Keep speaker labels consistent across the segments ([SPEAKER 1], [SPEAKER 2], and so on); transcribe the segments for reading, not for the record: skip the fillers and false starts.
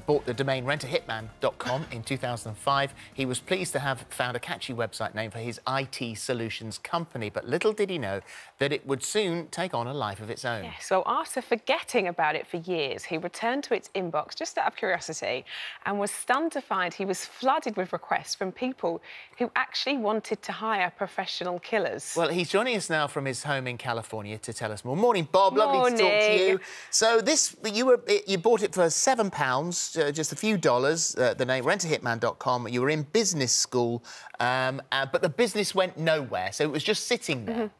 [SPEAKER 1] bought the domain rentahitman.com in 2005. He was pleased to have found a catchy website name for his IT solutions company, but little did he know that it would soon take on a life of its own.
[SPEAKER 2] Yes, well, after forgetting about it for years, he returned to its inbox just out of curiosity and was stunned to find he was flooded with requests from people who actually wanted to hire professional killers.
[SPEAKER 1] Well, he's joining us now from his home in California to tell us more. Morning, Bob. Lovely to talk to you. So you bought it for £7, just a few dollars. The name rentahitman.com. You were in business school, but the business went nowhere, so it was just sitting there.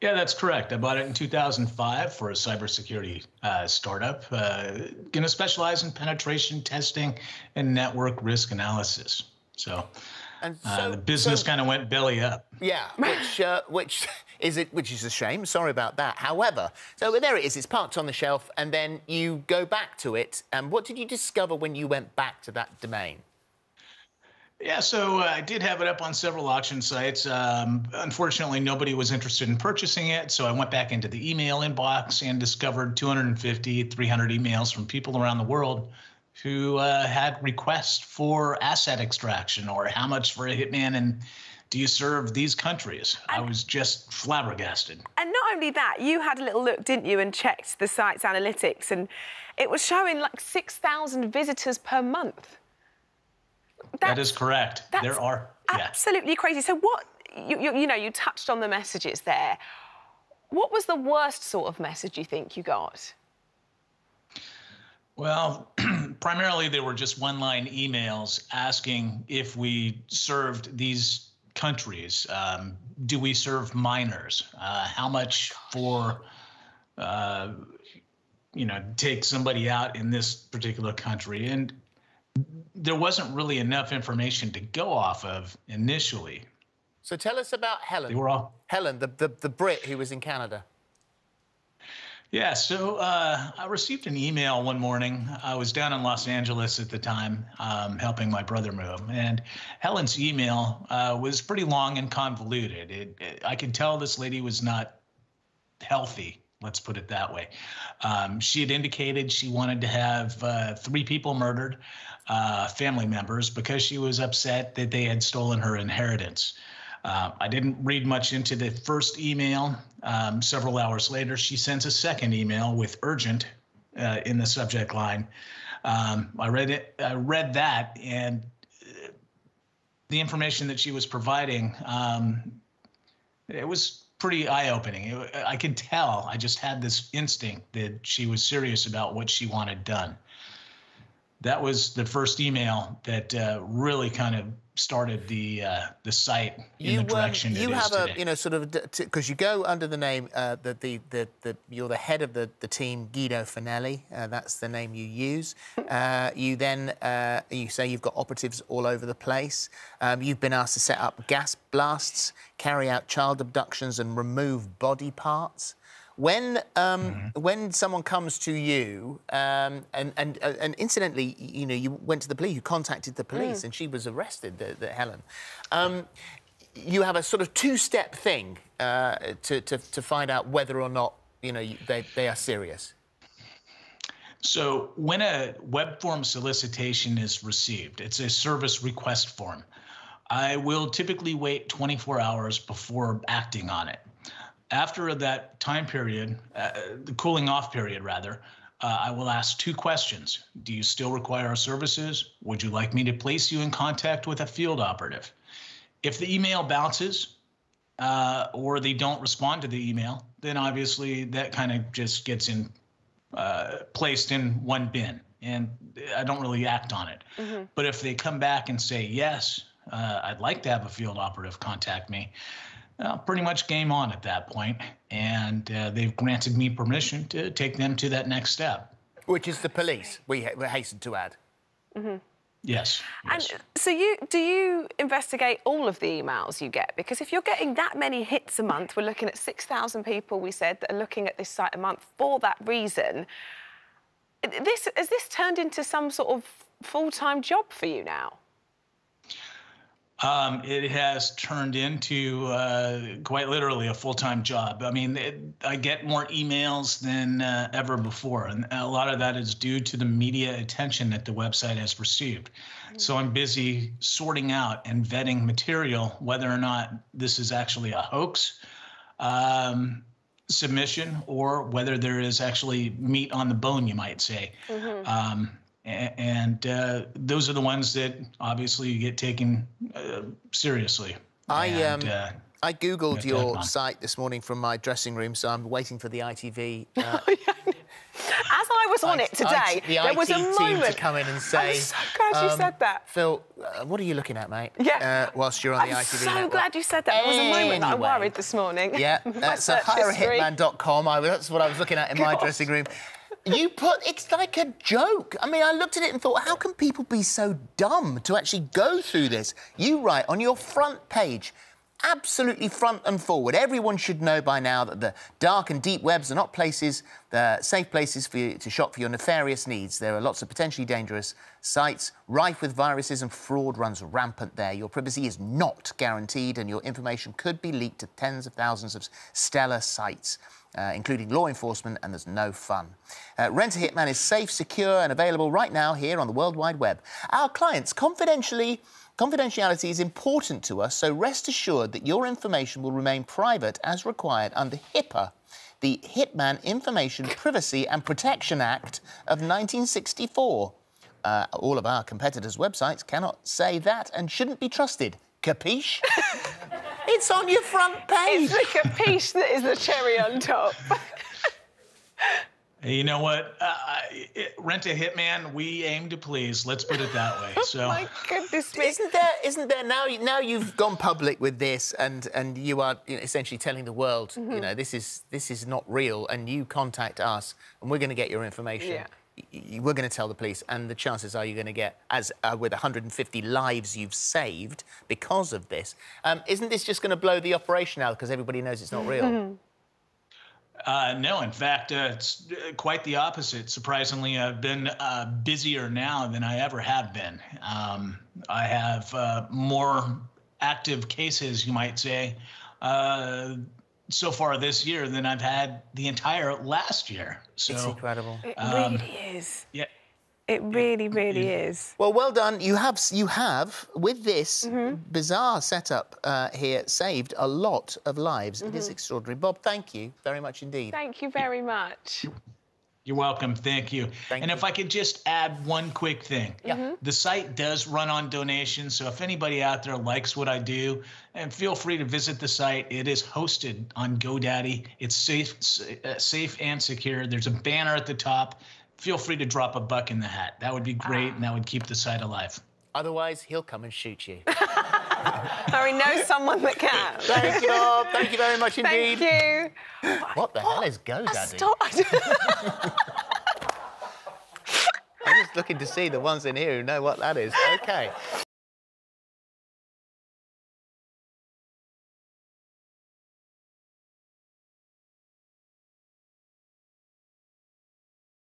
[SPEAKER 3] Yeah, that's correct. I bought it in 2005 for a cybersecurity startup. Going to specialize in penetration testing and network risk analysis. So, the business kind of went belly up.
[SPEAKER 1] Yeah, which is a shame. Sorry about that. However, so there it is. It's parked on the shelf, and then you go back to it. And what did you discover when you went back to that domain?
[SPEAKER 3] Yeah, so I did have it up on several auction sites. Unfortunately, nobody was interested in purchasing it, so I went back into the email inbox and discovered 250, 300 emails from people around the world who had requests for asset extraction or how much for a hitman and do you serve these countries? I was just flabbergasted. And
[SPEAKER 2] not only that, you had a little look, didn't you, and checked the site's analytics, and it was showing like 6,000 visitors per month.
[SPEAKER 3] That is correct. There are
[SPEAKER 2] absolutely crazy. So what you know, you touched on the messages there. What was the worst sort of message you think you got?
[SPEAKER 3] Well, primarily they were just one-line emails asking if we served these countries. Do we serve minors? How much for take somebody out in this particular country? And there wasn't really enough information to go off of initially.
[SPEAKER 1] So tell us about Helen.
[SPEAKER 3] They were all...
[SPEAKER 1] Helen, the Brit who was in Canada.
[SPEAKER 3] Yeah, so I received an email one morning. I was down in Los Angeles at the time, helping my brother move. And Helen's email was pretty long and convoluted. I could tell this lady was not healthy. Let's put it that way. She had indicated she wanted to have 3 people murdered, family members, because she was upset that they had stolen her inheritance. I didn't read much into the first email. Several hours later, she sends a second email with urgent in the subject line. I read that, and the information that she was providing, it was pretty eye-opening. I could tell. I just had this instinct that she was serious about what she wanted done. That was the first email that really kind of started the site in the direction it is today.
[SPEAKER 1] You have a, because you go under the name, you're the head of the team, Guido Finelli. That's the name you use. You then, you say you've got operatives all over the place. You've been asked to set up gas blasts, carry out child abductions and remove body parts. When someone comes to you, and incidentally, you went to the police, you contacted the police, and she was arrested, the Helen. You have a sort of 2-step thing to find out whether or not they are serious.
[SPEAKER 3] So when a web form solicitation is received, it's a service request form. I will typically wait 24 hours before acting on it. After that time period, the cooling off period rather, I will ask 2 questions. Do you still require our services? Would you like me to place you in contact with a field operative? If the email bounces or they don't respond to the email, then obviously that kind of just gets placed in one bin, and I don't really act on it. But if they come back and say, yes, I'd like to have a field operative contact me, pretty much game on at that point, and they've granted me permission to take them to that next step.
[SPEAKER 1] Which is the police, we hasten to add.
[SPEAKER 3] Yes.
[SPEAKER 2] And so do you investigate all of the emails you get? Because if you're getting that many hits a month, we're looking at 6,000 people, we said, that are looking at this site a month for that reason. Has this turned into some sort of full-time job for you now?
[SPEAKER 3] It has turned into quite literally a full-time job. I mean, I get more emails than ever before, and a lot of that is due to the media attention that the website has received. So I'm busy sorting out and vetting material, whether or not this is actually a hoax submission or whether there is actually meat on the bone, you might say. And those are the ones that obviously get taken seriously.
[SPEAKER 1] I Googled your site this morning from my dressing room, so I'm waiting for the ITV.
[SPEAKER 2] As I was on it today, there was a moment
[SPEAKER 1] to come in and say,
[SPEAKER 2] I'm so glad you said that.
[SPEAKER 1] Phil, what are you looking at, mate?
[SPEAKER 2] Yeah.
[SPEAKER 1] Whilst you're on the ITV
[SPEAKER 2] I'm so
[SPEAKER 1] network.
[SPEAKER 2] glad you said that. There was a moment that I worried this morning.
[SPEAKER 1] Yeah, so hirehitman.com. That's what I was looking at in my dressing room. You put, it's like a joke. I mean, I looked at it and thought, how can people be so dumb to actually go through this? You write on your front page, absolutely front and forward, everyone should know by now that the dark and deep webs are not places, they're safe places for you to shop for your nefarious needs. There are lots of potentially dangerous sites rife with viruses and fraud runs rampant there. Your privacy is not guaranteed and your information could be leaked to tens of thousands of stellar sites. Including law enforcement, and there's no fun. Rent-A-Hitman is safe, secure, and available right now here on the World Wide Web. Our clients, confidentiality is important to us, so rest assured that your information will remain private as required under HIPAA, the Hitman Information Privacy and Protection Act of 1964. All of our competitors' websites cannot say that and shouldn't be trusted. Capiche? It's on your front page.
[SPEAKER 2] It's the capiche that is the cherry on top.
[SPEAKER 3] You know what? Rent-A-Hitman, we aim to please. Let's put it that way. So.
[SPEAKER 2] My goodness me.
[SPEAKER 1] Isn't there now you've gone public with this and you are essentially telling the world, this is not real, and you contact us and we're going to get your information.
[SPEAKER 2] Yeah.
[SPEAKER 1] We're going to tell the police, and the chances are you're going to get, as with 150 lives you've saved because of this. Isn't this just going to blow the operation out because everybody knows it's not real?
[SPEAKER 3] No, in fact, it's quite the opposite. Surprisingly, I've been busier now than I ever have been. I have more active cases, you might say, so far this year than I've had the entire last year. So
[SPEAKER 1] it's incredible.
[SPEAKER 2] It really is.
[SPEAKER 3] Yeah.
[SPEAKER 2] It really, really is.
[SPEAKER 1] Well, well done. You have with this bizarre setup here, saved a lot of lives. It is extraordinary. Bob, thank you very much indeed.
[SPEAKER 2] Thank you very much.
[SPEAKER 3] You're welcome. Thank you.
[SPEAKER 1] Thank you.
[SPEAKER 3] If I could just add one quick thing.
[SPEAKER 1] Yeah.
[SPEAKER 3] The site does run on donations, so if anybody out there likes what I do, and feel free to visit the site. It is hosted on GoDaddy. It's safe and secure. There's a banner at the top. Feel free to drop a buck in the hat. That would be great, and that would keep the site alive.
[SPEAKER 1] Otherwise, he'll come and shoot you.
[SPEAKER 2] Harry knows someone that can.
[SPEAKER 1] Thank you, Bob. Thank you very much indeed.
[SPEAKER 2] Thank you.
[SPEAKER 1] What the hell is GoDaddy? I'm just looking to see the ones in here who know what that is. OK.